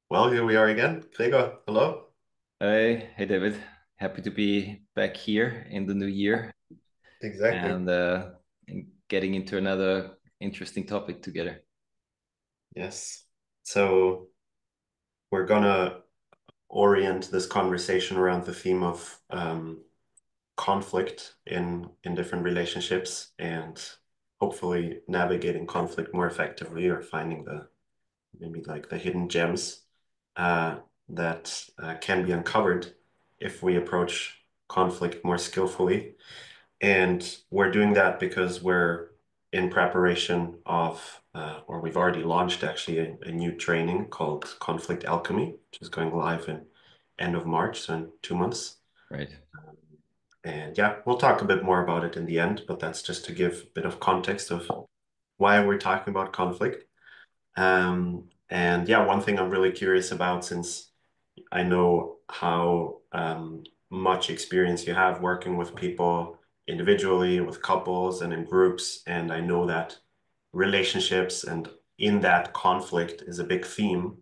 Well, here we are again. Gregor, hello. Hey David. Happy to be back here in the new year Exactly. and getting into another interesting topic together. Yes. So we're gonna orient this conversation around the theme of conflict in different relationships and hopefully navigating conflict more effectively or finding the maybe like the hidden gems uh, that can be uncovered if we approach conflict more skillfully. And we're doing that because we're in preparation of, or we've already launched actually a new training called Conflict Alchemy, which is going live in end of March, so in 2 months. Right. And yeah, we'll talk a bit more about it in the end, but that's just to give a bit of context of why we're talking about conflict. And yeah, one thing I'm really curious about, since I know how much experience you have working with people individually, with couples, and in groups. And I know that relationships and in that conflict is a big theme.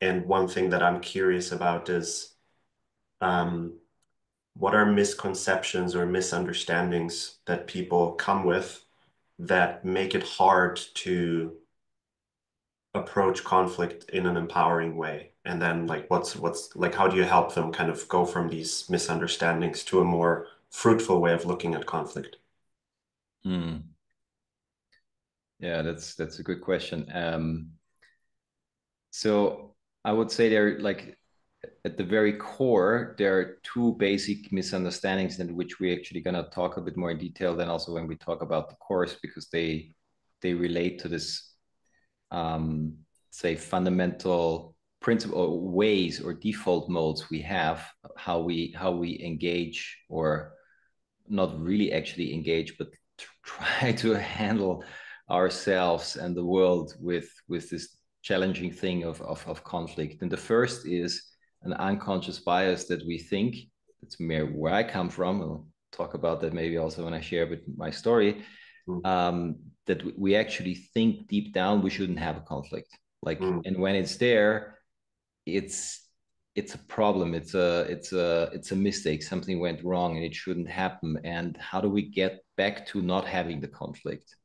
And one thing that I'm curious about is um, what are misconceptions or misunderstandings that people come with that make it hard to approach conflict in an empowering way? And then like what's like how do you help them kind of go from these misunderstandings to a more fruitful way of looking at conflict? Hmm. Yeah, that's a good question. So I would say they're like at the very core, there are two basic misunderstandings in which we're actually gonna talk a bit more in detail than also when we talk about the course because they relate to this say fundamental principle or ways or default modes we have how we engage or not really actually engage but try to handle ourselves and the world with this challenging thing of conflict. And the first is an unconscious bias that we think, that's where I come from. I'll talk about that maybe also when I share with my story, Mm, um, that we actually think deep down we shouldn't have a conflict. Like, mm, and when it's there, it's it's a problem. It's a mistake. Something went wrong, and it shouldn't happen. And how do we get back to not having the conflict,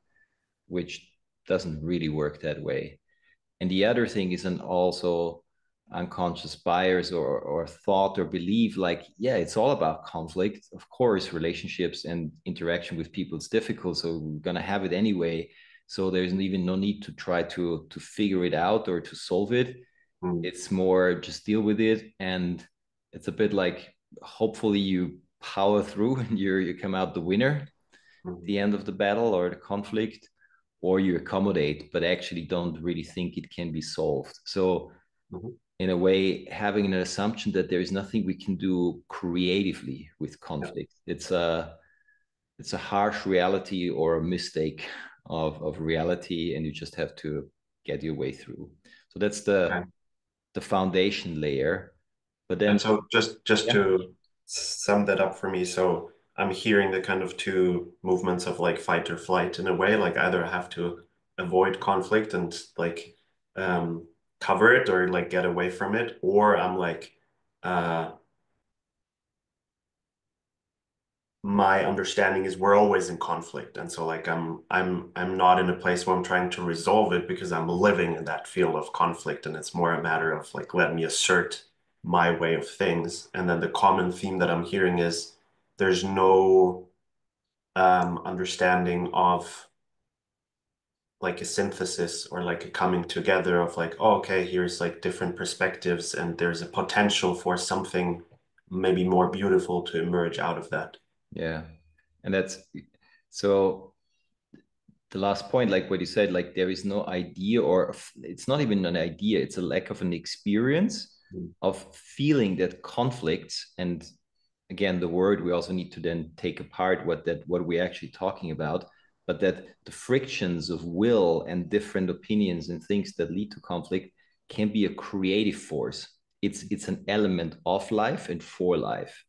which doesn't really work that way? And the other thing is an also unconscious bias or thought or belief like, yeah, it's all about conflict. Of course, relationships and interaction with people is difficult. So we're going to have it anyway. So there's even no need to try to figure it out or to solve it. mm, It's more just deal with it. And it's a bit like hopefully you power through and you come out the winner mm, the end of the battle or the conflict, or you accommodate, but actually don't really think it can be solved. So, mm. in a way, having an assumption that there is nothing we can do creatively with Yeah. conflict, it's a harsh reality or a mistake of reality, and you just have to get your way through. So that's Okay. the foundation layer. But then, And so just yeah, to sum that up for me, so I'm hearing the kind of two movements of like fight or flight in a way, like either I have to avoid conflict and like um cover it or like get away from it, or I'm like uh my understanding is we're always in conflict. And so like I'm not in a place where I'm trying to resolve it because I'm living in that field of conflict, and it's more a matter of like let me assert my way of things. And then the common theme that I'm hearing is there's no understanding of like a synthesis or like a coming together of like, oh, okay, here's like different perspectives and there's a potential for something maybe more beautiful to emerge out of that. yeah, and that's so the last point, like what you said, like there is no idea, or it's not even an idea, it's a lack of an experience Mm, of feeling that conflicts, and again, the word we also need to then take apart what we're actually talking about, but that the frictions of will and different opinions and things that lead to conflict can be a creative force. It's an element of life and for life,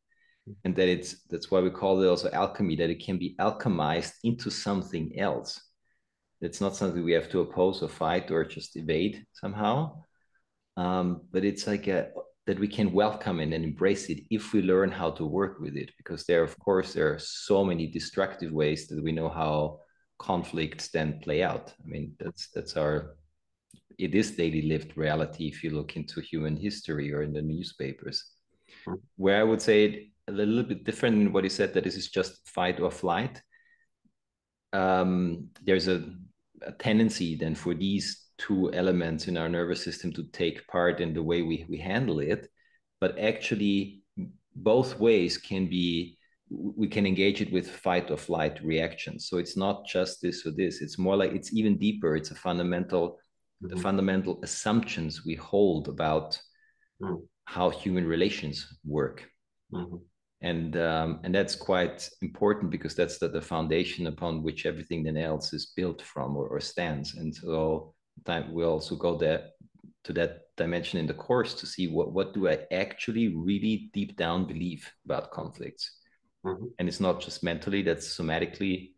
and that that's why we call it also alchemy, that it can be alchemized into something else. It's not something we have to oppose or fight or just evade somehow. But it's like that we can welcome it and embrace it if we learn how to work with it, because there, of course, there are so many destructive ways that we know how conflicts then play out. I mean, that's our it is daily lived reality if you look into human history or in the newspapers. Mm, Where I would say it a little bit different in what you said, that this is just fight or flight. There's a tendency then for these two elements in our nervous system to take part in the way we handle it. But actually, both ways can be, we can engage it with fight or flight reactions. So it's not just this or this, it's more like it's even deeper. It's a fundamental, the mhm, fundamental assumptions we hold about mm, how human relations work. mhm, And that's quite important because that's the foundation upon which everything then else is built from, or stands. And so we also go there to that dimension in the course to see what do I actually really deep down believe about conflicts. mhm, And it's not just mentally, that's somatically,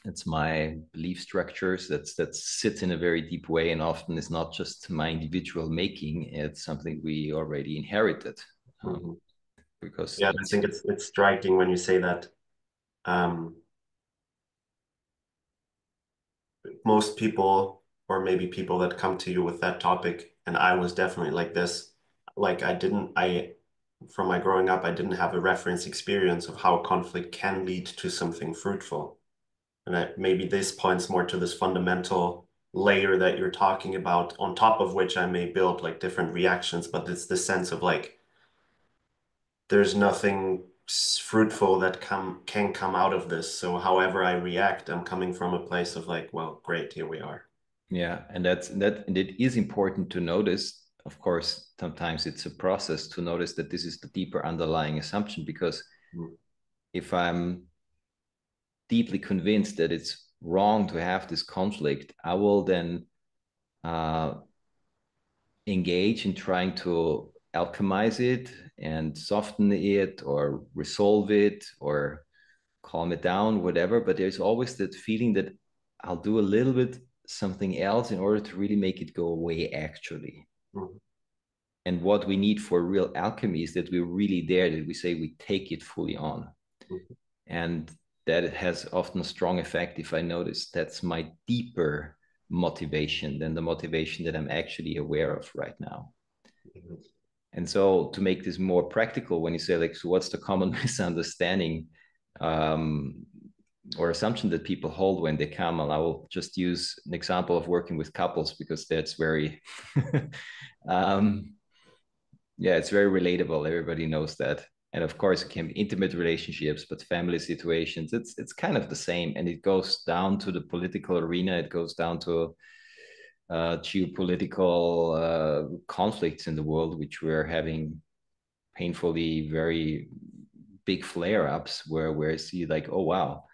it's my belief structures that sits in a very deep way, and often it's not just my individual making, it's something we already inherited, mhm. because Yeah, I it's think it's striking when you say that. Um, Most people, or maybe people that come to you with that topic, and I was definitely like this. Like from my growing up, I didn't have a reference experience of how conflict can lead to something fruitful. And maybe this points more to this fundamental layer that you're talking about, on top of which I may build like different reactions, but it's the sense of like there's nothing fruitful that can come out of this. So however I react, I'm coming from a place of like, well, great, here we are. Yeah, and it is important to notice. Of course, sometimes it's a process to notice that this is the deeper underlying assumption. Because Mm, if I'm deeply convinced that it's wrong to have this conflict, I will then uh, engage in trying to alchemize it and soften it or resolve it or calm it down, whatever. But there's always that feeling that I'll do a little bit something else in order to really make it go away, actually. mm, And what we need for real alchemy is that we're really there, that we say we take it fully on. mm, And that it has often a strong effect if I notice that's my deeper motivation than the motivation that I'm actually aware of right now. mm, And so to make this more practical, when you say like, so what's the common misunderstanding um, or assumption that people hold when they come? And I will just use an example of working with couples because that's very, um, yeah, it's very relatable. Everybody knows that. And of course, it can be intimate relationships, but family situations, it's kind of the same. And it goes down to the political arena. It goes down to geopolitical conflicts in the world, which we're having painfully very big flare ups where I see like, oh wow,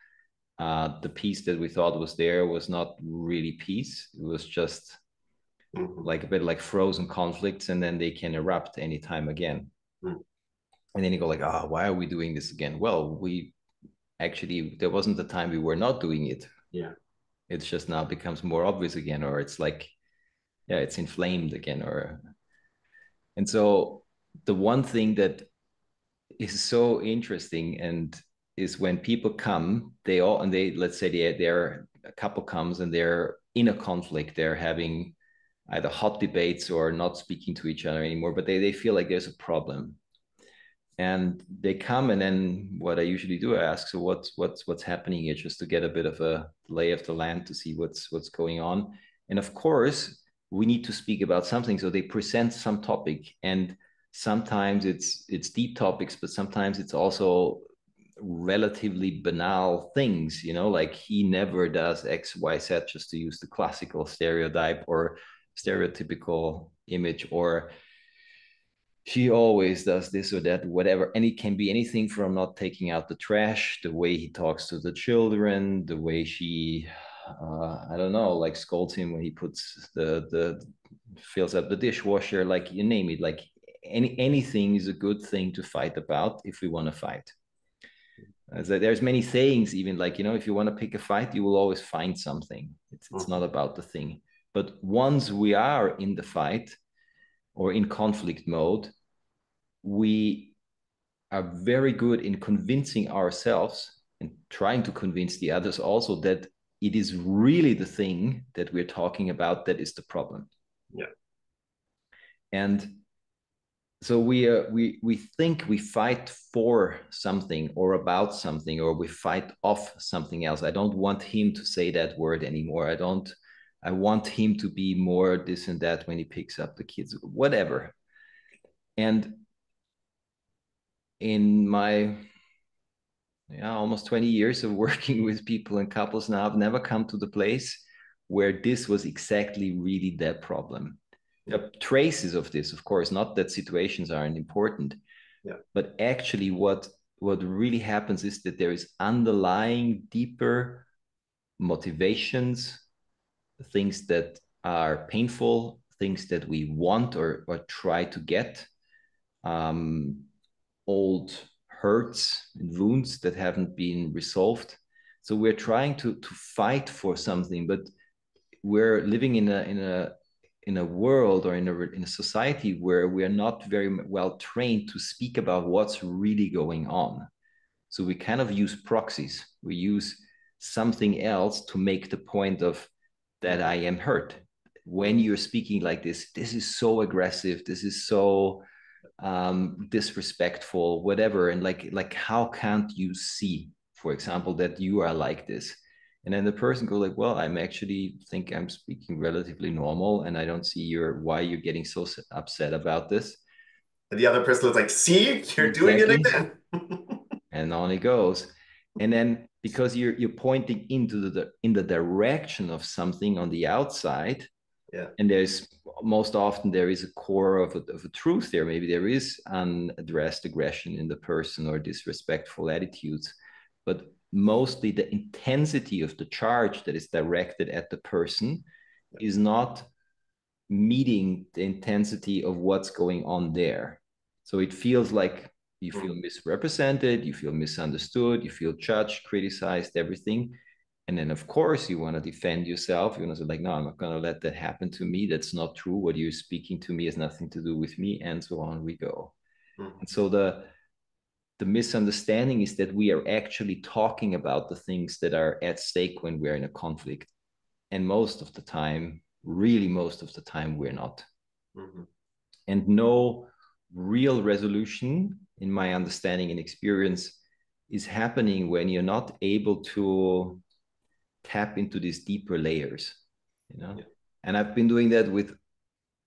the peace that we thought was there was not really peace. It was just mm, like a bit like frozen conflicts, and then they can erupt anytime again. mm. And then you go like, ah, oh, why are we doing this again? Well, we actually there wasn't a time we were not doing it. Yeah. It's just now becomes more obvious again, or it's like, yeah, it's inflamed again, or and so the one thing that is so interesting and is when people come, they all and they let's say they're a couple comes and they're in a conflict, they're having either hot debates or not speaking to each other anymore, but they feel like there's a problem. And they come, and then what I usually do, I ask, so what's happening here, just to get a bit of a lay of the land to see what's going on. And of course, we need to speak about something. So they present some topic, and sometimes it's deep topics, but sometimes it's also relatively banal things, like he never does XYZ, just to use the classical stereotype or stereotypical image, or she always does this or that, whatever. And it can be anything from not taking out the trash, the way he talks to the children, the way she, I don't know, like scolds him when he puts the fills up the dishwasher, like you name it. Like anything is a good thing to fight about if we want to fight. So there's many sayings, even like, if you want to pick a fight, you will always find something. It's not Mhm. about the thing. But once we are in the fight, or in conflict mode, we are very good in convincing ourselves and trying to convince the others also that it is really the thing that we're talking about that is the problem. Yeah. And so we think we fight for something or about something, or we fight off something else. I don't want him to say that word anymore. I want him to be more this and that when he picks up the kids, whatever. And in my almost 20 years of working with people and couples now, I've never come to the place where this was exactly really that problem. There are traces of this, of course, not that situations aren't important, Yeah. but actually what really happens is that there is underlying deeper motivations, things that are painful, things that we want or try to get, old hurts and wounds that haven't been resolved. So we're trying to fight for something, but we're living in a world or in a society where we are not very well trained to speak about what's really going on. So we kind of use proxies. We use something else to make the point of that I am hurt. When you're speaking like this is so aggressive. This is so disrespectful, whatever. And like, how can't you see, for example, that you are like this? And then the person goes like, well, I'm actually think I'm speaking relatively normal, and I don't see why you're getting so upset about this. And the other person was like, see, you're doing it Exactly. again. And on it goes. And then because you're pointing into in the direction of something on the outside, Yeah. and there's most often there is a core of a truth there. Maybe there is unaddressed aggression in the person or disrespectful attitudes, but mostly the intensity of the charge that is directed at the person is not meeting the intensity of what's going on there. So it feels like you feel misrepresented, you feel misunderstood, you feel judged, criticized, everything. And then, of course, you want to defend yourself. You want to say, like, no, I'm not going to let that happen to me. That's not true. What you're speaking to me has nothing to do with me. And so on we go. And so the misunderstanding is that we are actually talking about the things that are at stake when we're in a conflict. And most of the time, really most of the time, we're not. Mm-hmm. And no real resolution, in my understanding and experience, is happening when you're not able to tap into these deeper layers, you know. Yeah. And I've been doing that with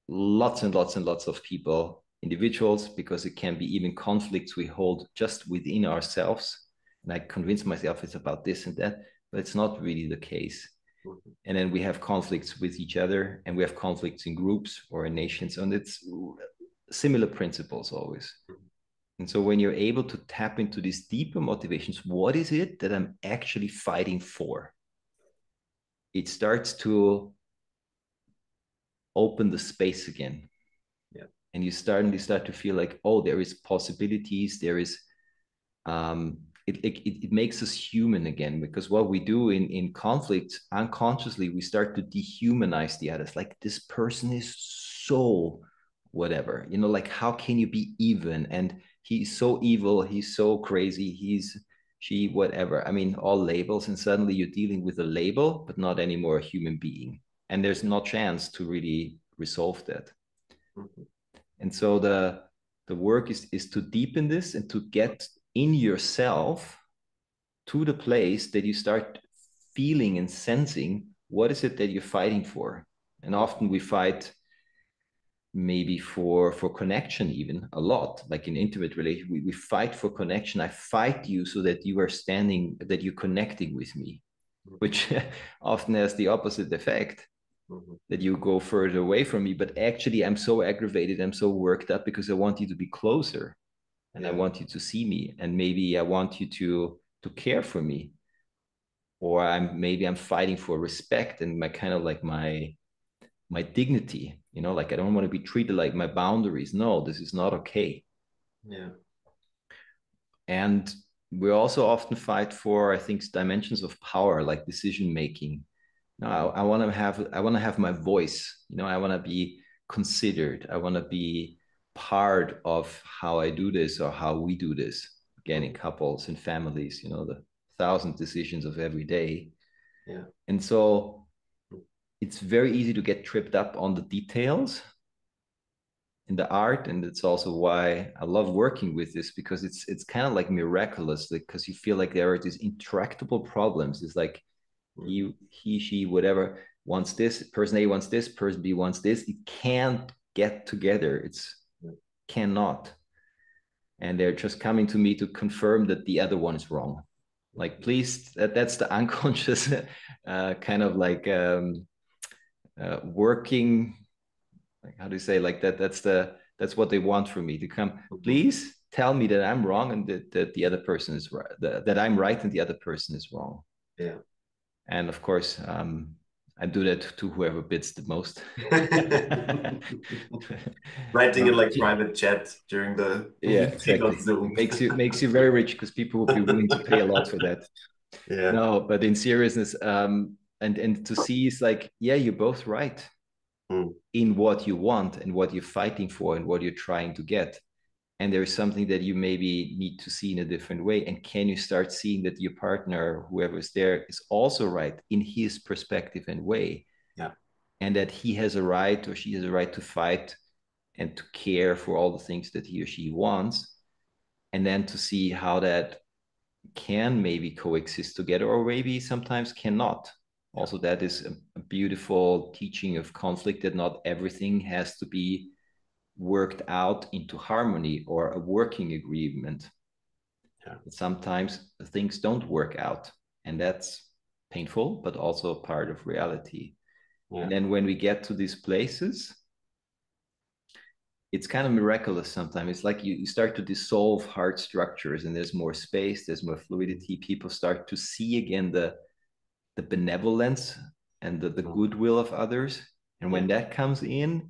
lots and lots and lots of people, individuals, because it can be even conflicts we hold just within ourselves. And I convince myself it's about this and that, but it's not really the case. Mm-hmm. And then we have conflicts with each other, and we have conflicts in groups or in nations, and it's similar principles always. Mm-hmm. And so when you're able to tap into these deeper motivations, what is it that I'm actually fighting for? It starts to open the space again. Yeah. And you start to feel like, oh, there is possibilities. There is, it makes us human again, because what we do in conflict, unconsciously, we start to dehumanize the others. Like, this person is so whatever, you know, like, how can you be even? And he's so evil. He's so crazy. She, whatever. I mean, all labels, and suddenly you're dealing with a label, but not anymore a human being. And there's no chance to really resolve that. Mm-hmm. And so the work is to deepen this and to get in yourself to the place that you start feeling and sensing what is it that you're fighting for. And often we fight maybe for connection, even a lot, like in intimate relation, we fight for connection. I fight you so that you are standing, that you're connecting with me, which often has the opposite effect. Mm-hmm. That you go further away from me, but actually I'm so aggravated, I'm so worked up because I want you to be closer, and I want you to see me, and maybe I want you to care for me, or I'm fighting for respect and my kind of like my dignity, you know, like I don't want to be treated like my boundaries. No, this is not okay. Yeah. And we also often fight for, I think, dimensions of power, like decision making. No, I want to have my voice. You know, I want to be considered. I want to be part of how I do this or how we do this. Again, in couples and families, you know, the thousand decisions of every day. Yeah. And so it's very easy to get tripped up on the details in the art, and it's also why I love working with this, because it's kind of like miraculous, because you feel like there are these intractable problems. It's like he she whatever wants this, person A wants this, person B wants this. It can't get together. It's cannot, and they're just coming to me to confirm that the other one is wrong. Like, please, that's the unconscious kind of like working, like, how do you say, like that, that's what they want from me to come. Please tell me that I'm wrong and that the other person is right, that I'm right and the other person is wrong. Yeah. And of course, I do that to whoever bids the most. Writing in like private chat during the Yeah, meeting on exactly. Zoom. Makes you very rich, because people would be willing to pay a lot for that. Yeah. No, but in seriousness, and to see is like, yeah, you're both right in what you want and what you're fighting for and what you're trying to get. And there's something that you maybe need to see in a different way. And can you start seeing that your partner, whoever's there, is also right in his perspective and way? Yeah. And that he has a right or she has a right to fight and to care for all the things that he or she wants. And then to see how that can maybe coexist together, or maybe sometimes cannot. Yeah. Also, that is a beautiful teaching of conflict, that not everything has to be worked out into harmony or a working agreement. Yeah. Sometimes things don't work out, and that's painful, but also a part of reality. Yeah. And then when we get to these places, it's kind of miraculous sometimes. It's like you start to dissolve hard structures, and there's more space, there's more fluidity. People start to see again the benevolence and the goodwill of others. And when that comes in,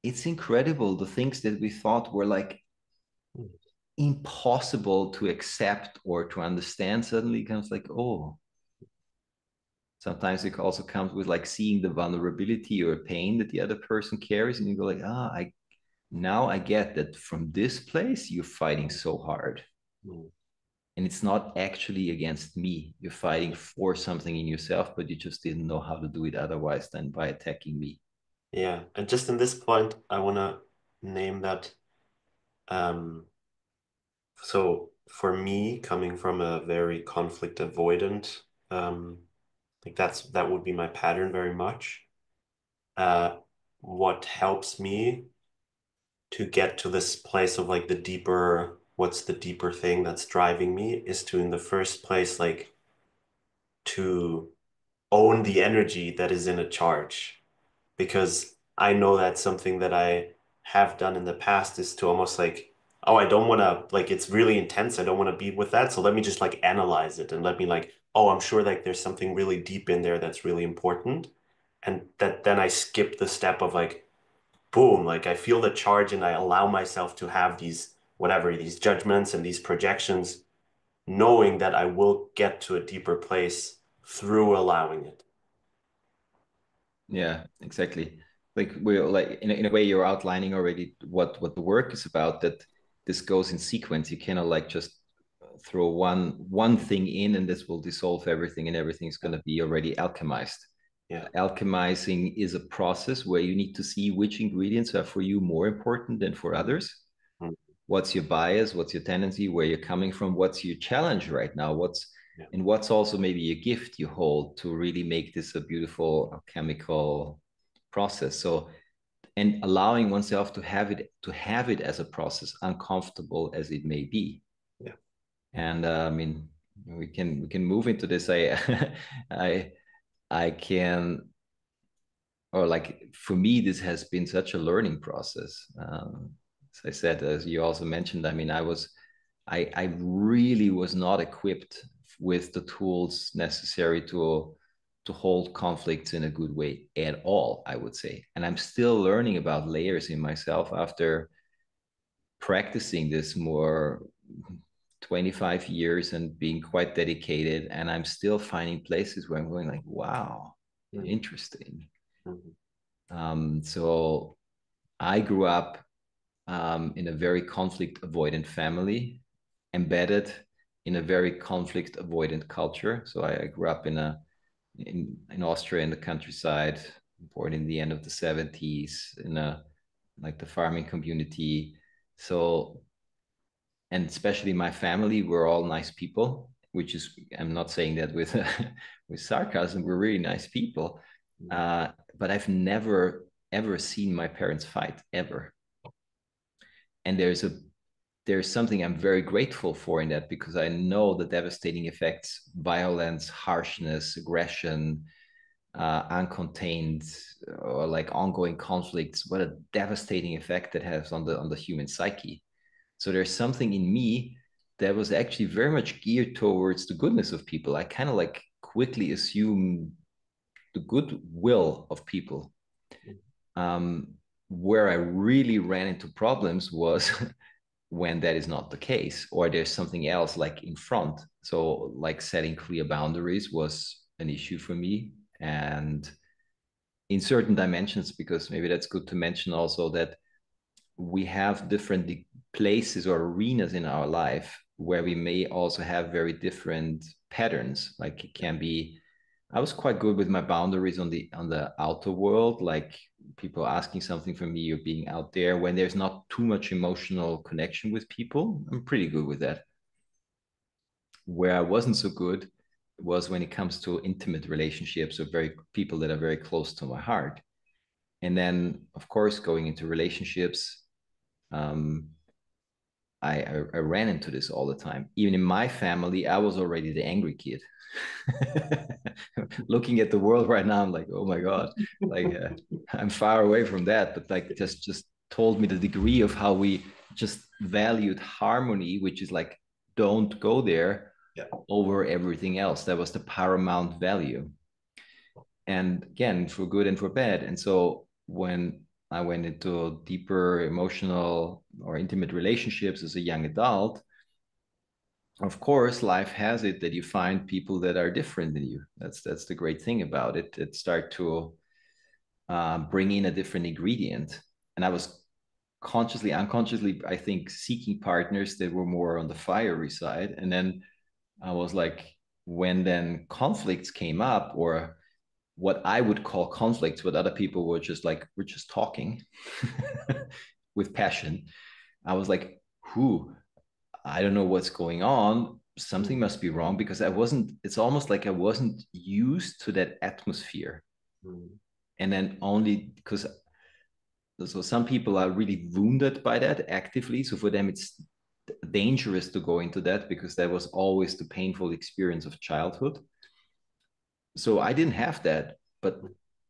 it's incredible. The things that we thought were like impossible to accept or to understand suddenly comes like, oh. Sometimes it also comes with like seeing the vulnerability or pain that the other person carries, and you go like, now I get that from this place you're fighting so hard. And it's not actually against me. You're fighting for something in yourself, but you just didn't know how to do it otherwise than by attacking me. Yeah. And just in this point, I want to name that. So for me, coming from a very conflict avoidant, like that would be my pattern very much. What helps me to get to this place of like what's the deeper thing that's driving me, is to, in the first place, like to own the energy that is in a charge. Because I know that's something that I have done in the past, is to almost like, oh, I don't want to, like, it's really intense. I don't want to be with that. So let me just like analyze it and let me like, oh, I'm sure like there's something really deep in there that's really important. And that then I skip the step of like, boom, like I feel the charge and I allow myself to have these judgments and these projections, knowing that I will get to a deeper place through allowing it. Yeah, exactly. Like we're like in a way you're outlining already what the work is about, that this goes in sequence. You cannot like just throw one thing in and this will dissolve everything and everything's going to be already alchemized. Yeah. Alchemizing is a process where you need to see which ingredients are for you more important than for others. Mm-hmm. What's your bias? What's your tendency? Where you're coming from? What's your challenge right now? And what's also maybe a gift you hold to really make this a beautiful alchemical process. So, and allowing oneself to have it as a process, uncomfortable as it may be. Yeah. And I mean, we can move into this. I can, or like for me, this has been such a learning process. As I said, as you also mentioned, I mean, I really was not equipped with the tools necessary to hold conflicts in a good way at all, I would say. And I'm still learning about layers in myself after practicing this more 25 years and being quite dedicated. And I'm still finding places where I'm going like, wow, interesting. So I grew up in a very conflict avoidant family, embedded in a very conflict avoidant culture. So I grew up in Austria in the countryside, born in the end of the 70s in a like the farming community. So, and especially my family, we're all nice people, which is, I'm not saying that with with sarcasm, we're really nice people. But I've never ever seen my parents fight ever. And there's something I'm very grateful for in that, because I know the devastating effects, violence, harshness, aggression, uncontained or like ongoing conflicts, what a devastating effect that has on the human psyche. So there's something in me that was actually very much geared towards the goodness of people. I kind of like quickly assume the goodwill of people. Um, where I really ran into problems was when that is not the case, or there's something else like in front. So, like setting clear boundaries was an issue for me. And in certain dimensions, because maybe that's good to mention also that we have different places or arenas in our life where we may also have very different patterns. Like it can be, I was quite good with my boundaries on the outer world, like people asking something from me or being out there when there's not too much emotional connection with people. I'm pretty good with that. Where I wasn't so good was when it comes to intimate relationships or very people that are very close to my heart. And then, of course, going into relationships, um, I ran into this all the time. Even in my family, I was already the angry kid. Looking at the world right now, I'm like, oh my god, like I'm far away from that. But like, just told me the degree of how we just valued harmony, which is like, don't go there Yeah. over everything else. That was the paramount value. And again, for good and for bad. And so when I went into deeper emotional or intimate relationships as a young adult, of course, life has it that you find people that are different than you. That's the great thing about it. It start to bring in a different ingredient. And I was consciously, unconsciously, I think, seeking partners that were more on the fiery side. And then I was like, when then conflicts came up, or what I would call conflicts, but other people were just like, we're just talking with passion. I was like, who? I don't know what's going on. Something must be wrong, because it's almost like I wasn't used to that atmosphere. And then only because, so some people are really wounded by that actively. So for them, it's dangerous to go into that because that was always the painful experience of childhood. So I didn't have that, but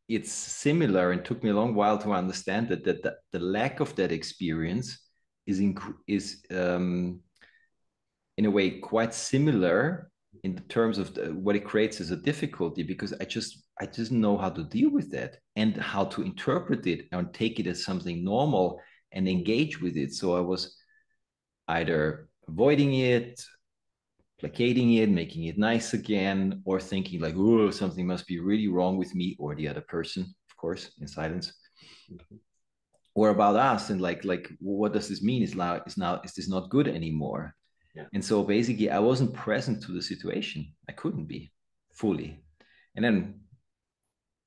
it's similar, and took me a long while to understand that the lack of that experience is in a way quite similar in the terms of what it creates as a difficulty, because I just know how to deal with that and how to interpret it and take it as something normal and engage with it. So I was either avoiding it, placating it, making it nice again, or thinking like, oh, something must be really wrong with me or the other person, of course, in silence. Or about us, and like what does this mean? Is this not good anymore? Yeah. And so basically I wasn't present to the situation. I couldn't be fully. And then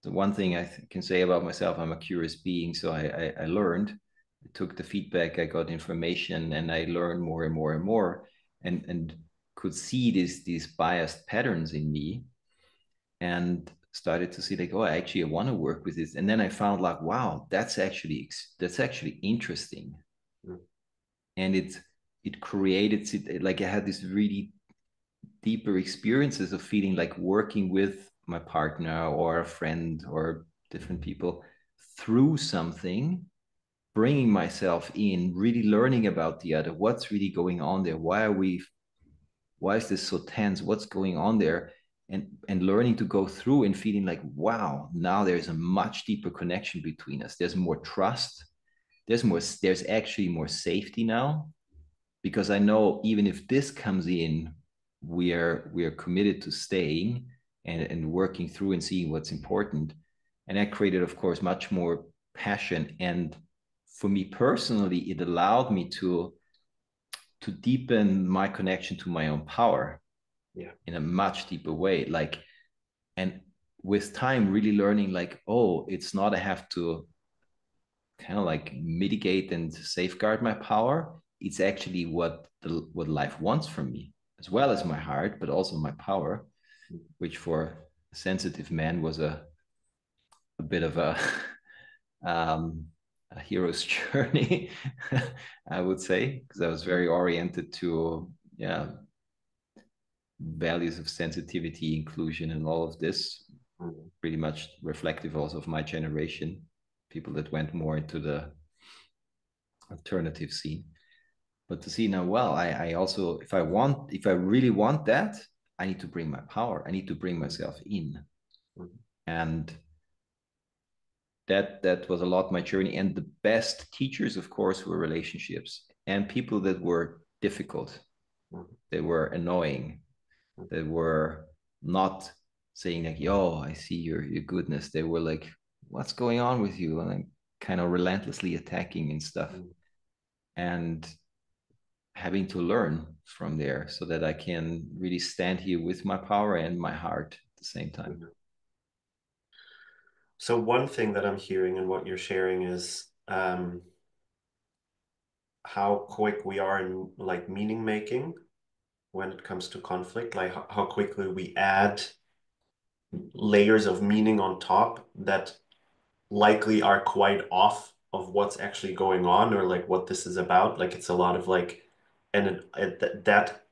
the one thing I can say about myself, I'm a curious being. So I learned, I took the feedback, I got information, and I learned more and more and more, and could see these biased patterns in me, and started to see like, oh, I want to work with this. And then I found like, wow, that's actually interesting. And it created, like I had this really deeper experiences of feeling like working with my partner or a friend or different people through something, bringing myself in, really learning about the other, what's really going on there, why is this so tense, what's going on there, and learning to go through and feeling like, wow, now there's a much deeper connection between us, there's more trust, there's actually more safety now, because I know even if this comes in, we are committed to staying and working through and seeing what's important. And that created, of course, much more passion and for me personally, it allowed me to deepen my connection to my own power Yeah. in a much deeper way. Like, and with time, really learning, like, oh, it's not I have to kind of like mitigate and safeguard my power. It's actually what life wants from me, as well as my heart, but also my power, which for a sensitive man was a bit of um, a hero's journey, I would say, because I was very oriented to, yeah, values of sensitivity, inclusion, and all of this, Mm. pretty much reflective also of my generation, people that went more into the alternative scene. But to see now, well, I also, if I really want that, I need to bring my power. I need to bring myself in. Mm. And that was a lot my journey. And the best teachers, of course, were relationships and people that were difficult, Mm. they were annoying, they were not saying like, yo, I see your goodness. They were like, what's going on with you? And kind of relentlessly attacking and stuff. Mm. And having to learn from there so that I can really stand here with my power and my heart at the same time. Mm. So one thing that I'm hearing and what you're sharing is how quick we are in like meaning making when it comes to conflict, like how quickly we add layers of meaning on top that likely are quite off of what's actually going on or like what this is about. Like it's a lot of like, and that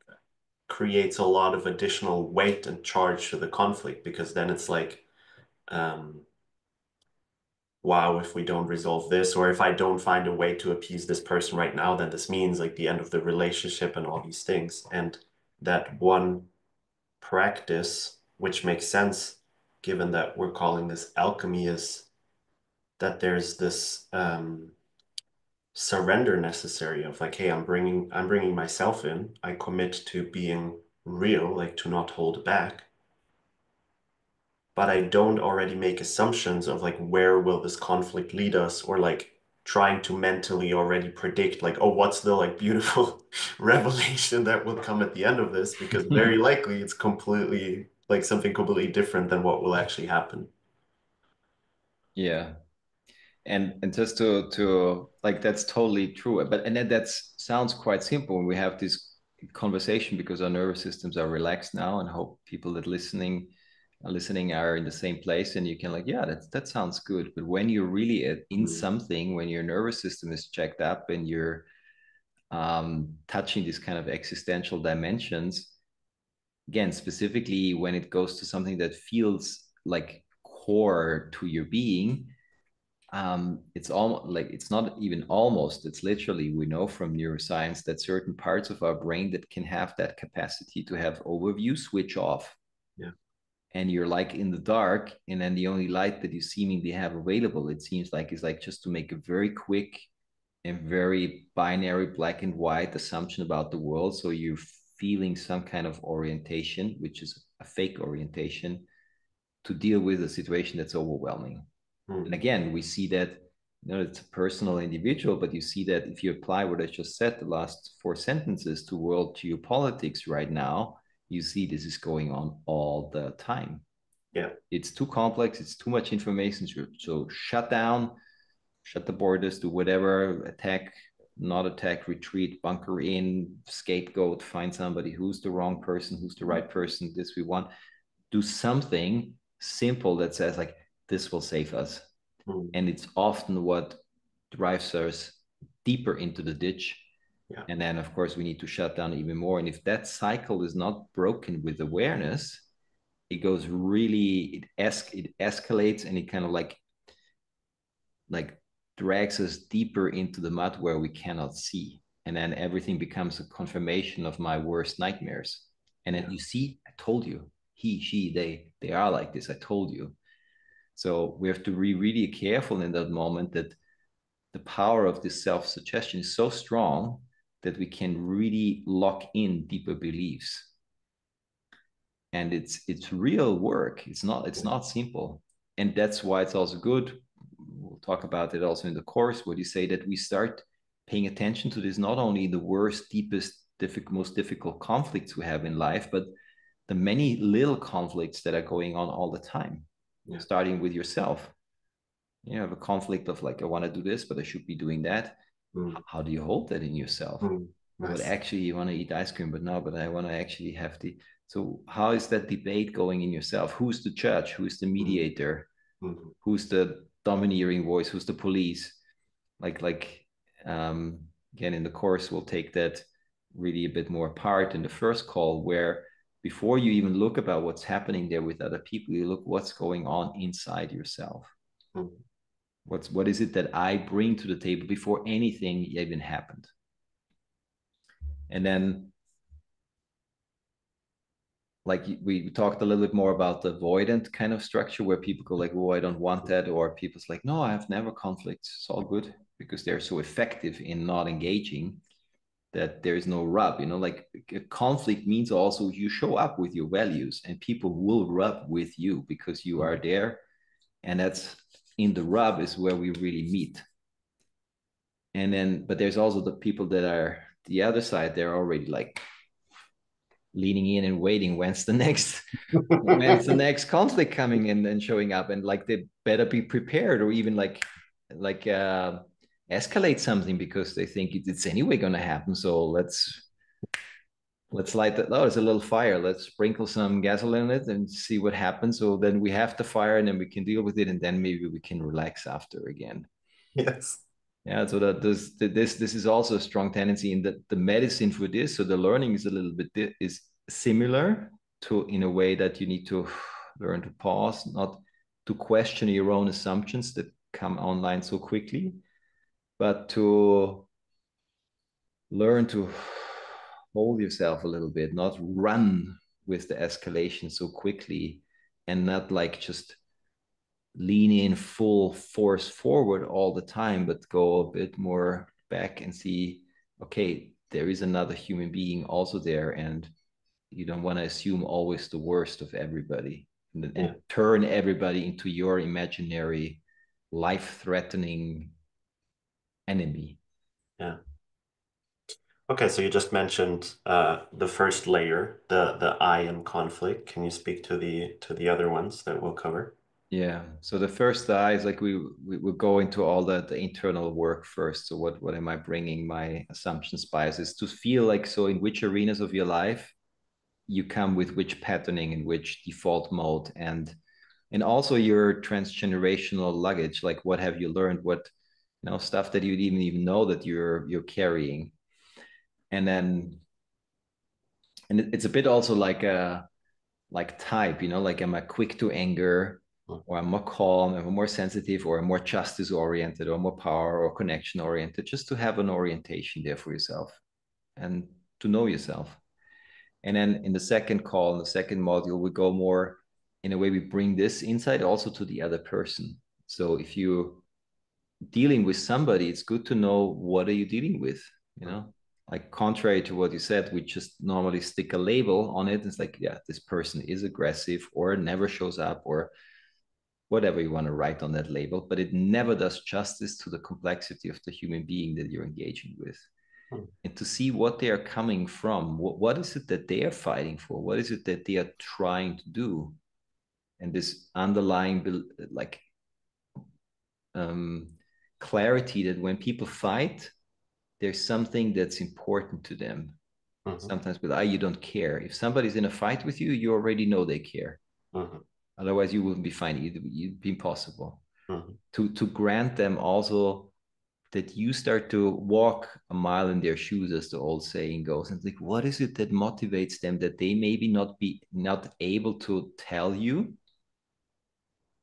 creates a lot of additional weight and charge to the conflict because then it's like, um, wow, if we don't resolve this, or if I don't find a way to appease this person right now, then this means like the end of the relationship and all these things. And that one practice, which makes sense given that we're calling this alchemy, is that there's this surrender necessary of like, hey, I'm bringing myself in. I commit to being real, like to not hold back, but I don't already make assumptions of like where will this conflict lead us or like trying to mentally already predict like, oh, what's the like beautiful revelation that will come at the end of this? Because very likely it's completely like something completely different than what will actually happen. Yeah. And just to like that's totally true. But and then that sounds quite simple when we have this conversation because our nervous systems are relaxed now and hope people that listening are in the same place and you can like, yeah, that sounds good. But when you're really in Mm. something, when your nervous system is checked up and you're touching these kind of existential dimensions, again, specifically when it goes to something that feels like core to your being, it's almost like it's not even almost, it's literally, we know from neuroscience that certain parts of our brain that can have that capacity to have overview switch off. Yeah. And you're like in the dark, and then the only light that you seemingly have available, it seems like, is like just to make a very quick and very binary black and white assumption about the world. So you're feeling some kind of orientation, which is a fake orientation, to deal with a situation that's overwhelming. And Mm. again, we see that, it's a personal individual, but you see that if you apply what I just said, the last four sentences, to world geopolitics right now, you see this is going on all the time. Yeah. It's too complex, it's too much information. So shut down, shut the borders, do whatever, attack, not attack, retreat, bunker in, scapegoat, find somebody who's the wrong person, who's the right person, this we want. Do something simple that says like, this will save us. Mm. And it's often what drives us deeper into the ditch. Yeah. And then of course we need to shut down even more. And if that cycle is not broken with awareness, it goes really, it escalates, and it kind of like drags us deeper into the mud where we cannot see. And then everything becomes a confirmation of my worst nightmares. And then Yeah. you see, I told you, he, she, they are like this. I told you. So we have to be really careful in that moment that the power of this self-suggestion is so strong that we can really lock in deeper beliefs. And it's real work. It's not Yeah. simple. And that's why it's also good. we'll talk about it also in the course, where you say that we start paying attention to this, not only the worst, deepest, most difficult conflicts we have in life, but the many little conflicts that are going on all the time, Yeah. starting with yourself. You have a conflict of like, I want to do this, but I should be doing that. How do you hold that in yourself? But Nice. actually, you want to eat ice cream, but no, but I want to actually have the. So, how is that debate going in yourself? Who's the judge? Who's the mediator? Who's the domineering voice? Who's the police? Like, um, again, in the course, we'll take that really a bit more apart in the first call, where before you even look about what's happening there with other people, you look what's going on inside yourself. What is it that I bring to the table before anything even happened? And then, like, we talked a little bit more about the avoidant kind of structure, where people go like, oh, I don't want that, or people's like, no, I have never conflicts, it's all good, because they're so effective in not engaging that there is no rub. Like, a conflict means also you show up with your values, and people will rub with you because you are there, and that's in the rub is where we really meet. And then, but there's also the people that are the other side. They're already like leaning in and waiting. When's the next conflict coming in and showing up? And like, they better be prepared, or even like escalate something, because they think it's anyway going to happen. So let's light that. Oh, there's a little fire. Let's sprinkle some gasoline in it and see what happens. So then we have the fire, and then we can deal with it, and then maybe we can relax after again. Yes. Yeah, so that this is also a strong tendency in that the medicine for this. So the learning is a little bit is similar to, in a way that you need to learn to pause, not to question your own assumptions that come online so quickly, but to learn to hold yourself a little bit, not run with the escalation so quickly, and not like just lean in full force forward all the time, but go a bit more back and see, okay, there is another human being also there, and you don't want to assume always the worst of everybody, and turn everybody into your imaginary life-threatening enemy. Yeah. Okay, so you just mentioned the first layer, the I am conflict. Can you speak to the other ones that we'll cover? Yeah. So the first eye is like we will go into all the internal work first. So what am I bringing my assumptions, biases to feel like? So in which arenas of your life you come with which patterning and which default mode, and also your transgenerational luggage. Like, what have you learned? What, stuff that you didn't even know that you're carrying. And then, and it's a bit also like a type, like, am I quick to anger, or I'm more calm, am I more sensitive, or I'm more justice oriented, or more power or connection oriented, just to have an orientation there for yourself and to know yourself. And then in the second call, in the second module, we go more in a way, we bring this insight also to the other person. So if you're dealing with somebody, it's good to know, what are you dealing with, like, contrary to what you said, we just normally stick a label on it. It's like, yeah, this person is aggressive, or never shows up, or whatever you want to write on that label, but it never does justice to the complexity of the human being that you're engaging with. And to see what they are coming from, what is it that they are fighting for, what is it that they are trying to do, and this underlying like clarity that when people fight, there's something that's important to them. Sometimes with you don't care. If somebody's in a fight with you, you already know they care. Otherwise, you wouldn't be fighting. It'd be impossible. To grant them also that you start to walk a mile in their shoes, as the old saying goes. And it's like, what is it that motivates them, that they maybe not able to tell you,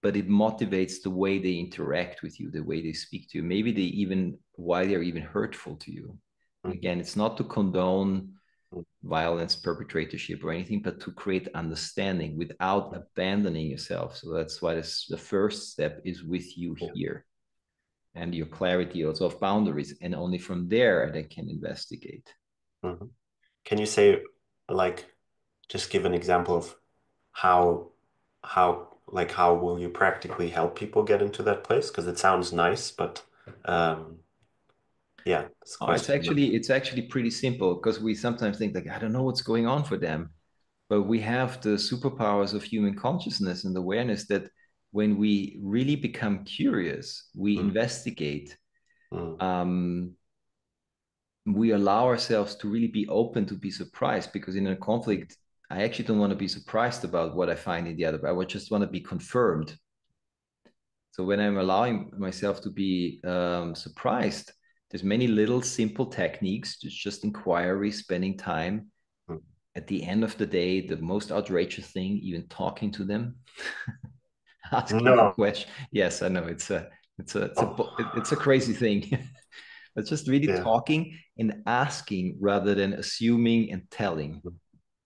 but it motivates the way they interact with you, the way they speak to you. Maybe why they're even hurtful to you. Again, it's not to condone violence, perpetratorship, or anything, but to create understanding without abandoning yourself. So that's why the first step is with you here, and your clarity also of boundaries. And only from there they can investigate. Can you say, like, just give an example of how like how will you practically help people get into that place? Because it sounds nice, but um, yeah, it's Oh, question. it's actually pretty simple because we sometimes think like I don't know what's going on for them, but we have the superpowers of human consciousness and awareness that when we really become curious, we Mm, investigate, mm, um, we allow ourselves to really be open to be surprised because in a conflict, I actually don't want to be surprised about what I find in the other, but I would just want to be confirmed. So when I'm allowing myself to be surprised, there's many little simple techniques, just inquiry, spending time. mm. At the end of the day, the most outrageous thing, even talking to them, asking the No. question. Yes, I know Oh, it's a crazy thing, but just really yeah. talking and asking rather than assuming and telling. Mm,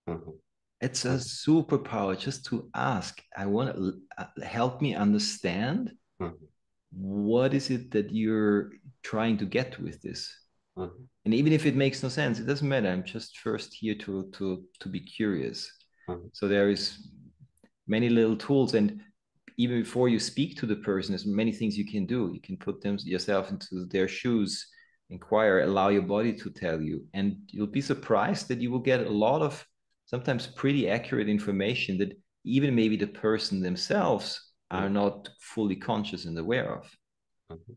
mhm, It's a mm, superpower just to ask. I want to help me understand mhm, what is it that you're trying to get with this. mhm, And even if it makes no sense, it doesn't matter. I'm just first here to be curious. mhm. So there is many little tools, and even before you speak to the person, there's many things you can do. You can put them yourself into their shoes, inquire, allow your body to tell you, and you'll be surprised that you will get a lot of sometimes pretty accurate information that even maybe the person themselves are Mm, not fully conscious and aware of. mhm.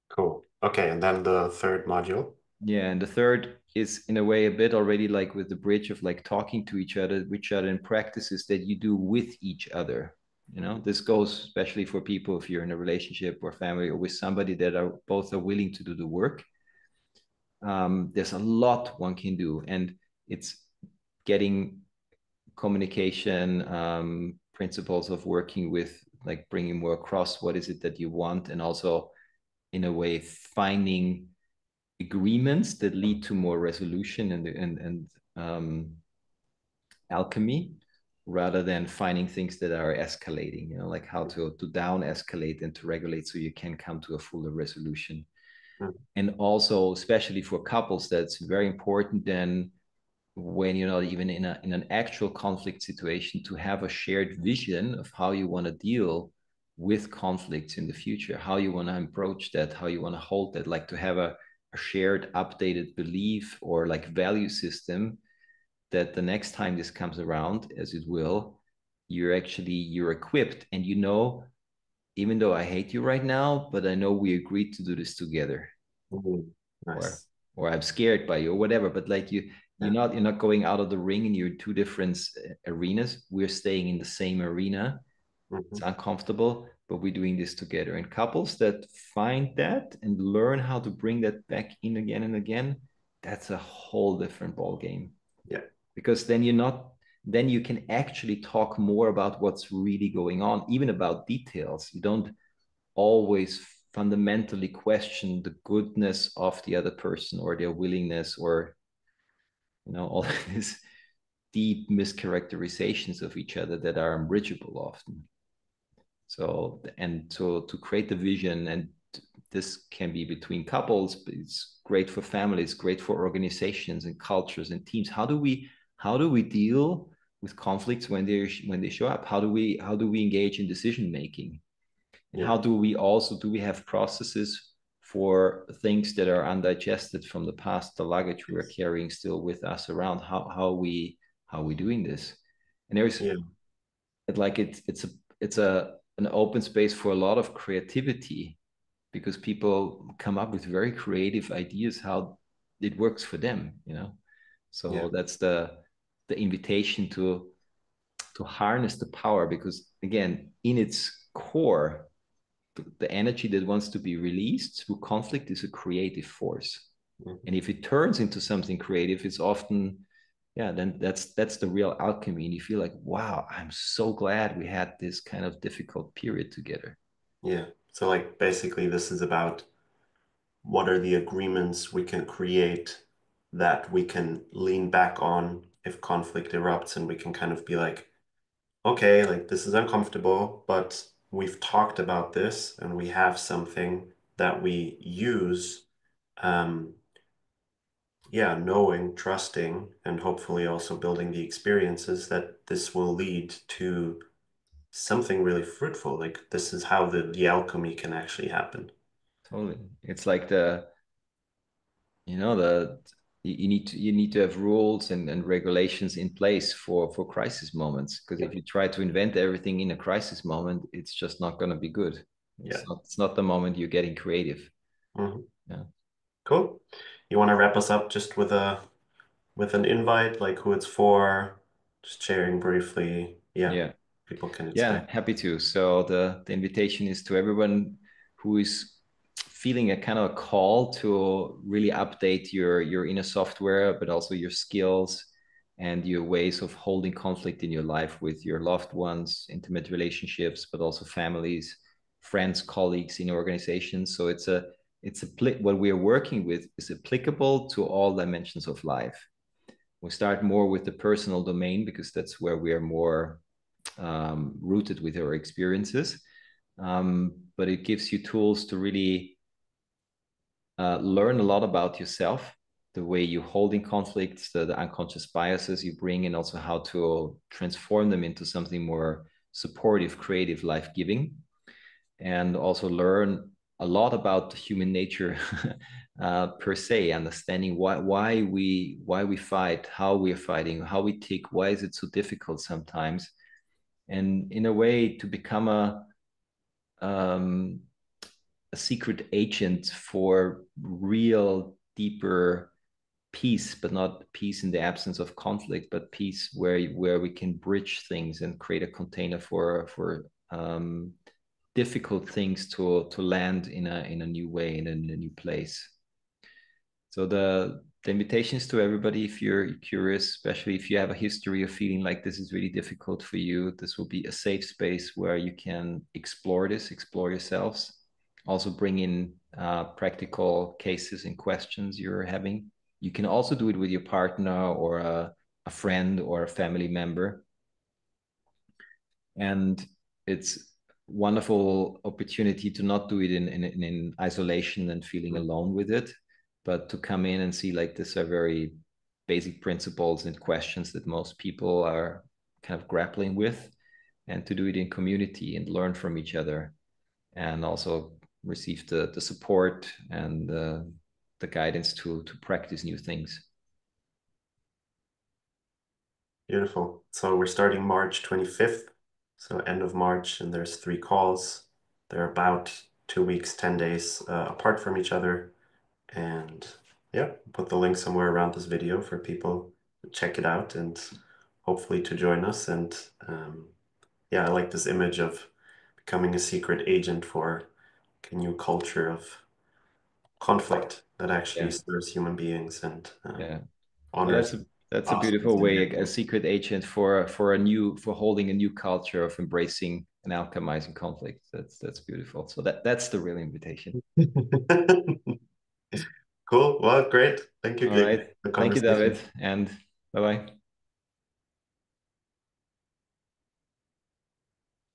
Cool. Okay, and then the third module. Yeah, and the third is in a way a bit already like with the bridge of like talking to each other in practices that you do with each other. You know, Mhm, this goes especially for people if you're in a relationship or family or with somebody that are both are willing to do the work. There's a lot one can do, and it's getting communication principles of working with like bringing more across what is it that you want, and also in a way finding agreements that lead to more resolution and alchemy rather than finding things that are escalating, you know, like how to down escalate and to regulate so you can come to a fuller resolution. mhm. And also especially for couples, that's very important then when you're not even in an actual conflict situation to have a shared vision of how you want to deal with conflicts in the future, how you want to approach that, how you want to hold that, like to have a shared updated belief or like value system that the next time this comes around, as it will, you're equipped and you know, even though I hate you right now, but I know we agreed to do this together, Mm, or nice. I'm scared by you or whatever. But like Yeah. you're not going out of the ring and you're in two different arenas. We're staying in the same arena. It's Mhm. uncomfortable, but we're doing this together. And couples that find that and learn how to bring that back in again and again, that's a whole different ball game. Yeah. Because then you're not then you can actually talk more about what's really going on, even about details. You don't always fundamentally question the goodness of the other person or their willingness or all these deep mischaracterizations of each other that are unbridgeable often. So and to create the vision, and this can be between couples, but it's great for families, great for organizations and cultures and teams. How do we deal with conflicts when they show up? How do we engage in decision making? And Yeah. how do we have processes for things that are undigested from the past, the luggage we're Yes. carrying still with us around? How are we doing this? And there's Yeah. like it's a an open space for a lot of creativity because people come up with very creative ideas how it works for them. Yeah. So that's the invitation to harness the power, because again, in its core, the energy that wants to be released through conflict is a creative force. Mhm. And if it turns into something creative, it's often, yeah, then that's the real alchemy. And you feel like, wow, I'm so glad we had this kind of difficult period together. Yeah. So like basically this is about what are the agreements we can create that we can lean back on if conflict erupts and we can kind of be like, okay, like this is uncomfortable, but we've talked about this and we have something that we use. Um, yeah, knowing, trusting, and hopefully also building the experiences that this will lead to something really fruitful. Like this is how the alchemy can actually happen. Totally. It's like the, the you need to have rules and regulations in place for crisis moments, because Yeah. if you try to invent everything in a crisis moment, it's just not going to be good. Yeah. It's not the moment you're getting creative. Mhm. Yeah. Cool. You want to wrap us up just with an invite, like who it's for, just sharing briefly. Yeah, Yeah. people can Yeah, expect. happy to. So the invitation is to everyone who is feeling a kind of a call to really update your inner software, but also your skills and your ways of holding conflict in your life with your loved ones, intimate relationships, but also families, friends, colleagues in organizations. So what we are working with is applicable to all dimensions of life. We start more with the personal domain because that's where we are more rooted with our experiences. But it gives you tools to really learn a lot about yourself, the way you hold in conflicts, the unconscious biases you bring, and also how to transform them into something more supportive, creative, life giving, and also learn a lot about human nature per se, understanding why we fight, how we are fighting, how we tick, why is it so difficult sometimes, and in a way to become um, a secret agent for real deeper peace, but not peace in the absence of conflict, but peace where we can bridge things and create a container for difficult things to land in a new way, in a new place. So the invitation is to everybody. If you're curious, especially if you have a history of feeling like this is really difficult for you, this will be a safe space where you can explore this, explore yourselves. Also bring in practical cases and questions you're having. You can also do it with your partner or a friend or a family member. And it's wonderful opportunity to not do it in isolation and feeling alone with it, but to come in and see like these are very basic principles and questions that most people are kind of grappling with, and to do it in community and learn from each other, and also receive the support and the guidance to practice new things. Beautiful. So we're starting March 25th, so end of March, and there's 3 calls. They're about 2 weeks, 10 days apart from each other. And yeah, put the link somewhere around this video for people to check it out and hopefully to join us. And yeah, I like this image of becoming a secret agent for a new culture of conflict that actually Yeah, serves human beings and yeah. Well, honors that's a us beautiful as way, a individuals. secret agent for holding a new culture of embracing and alchemizing conflict. That's beautiful. So that's the real invitation. Cool. Well, great. Thank you, All Jake, right. for the Thank you, David, conversation. and bye bye.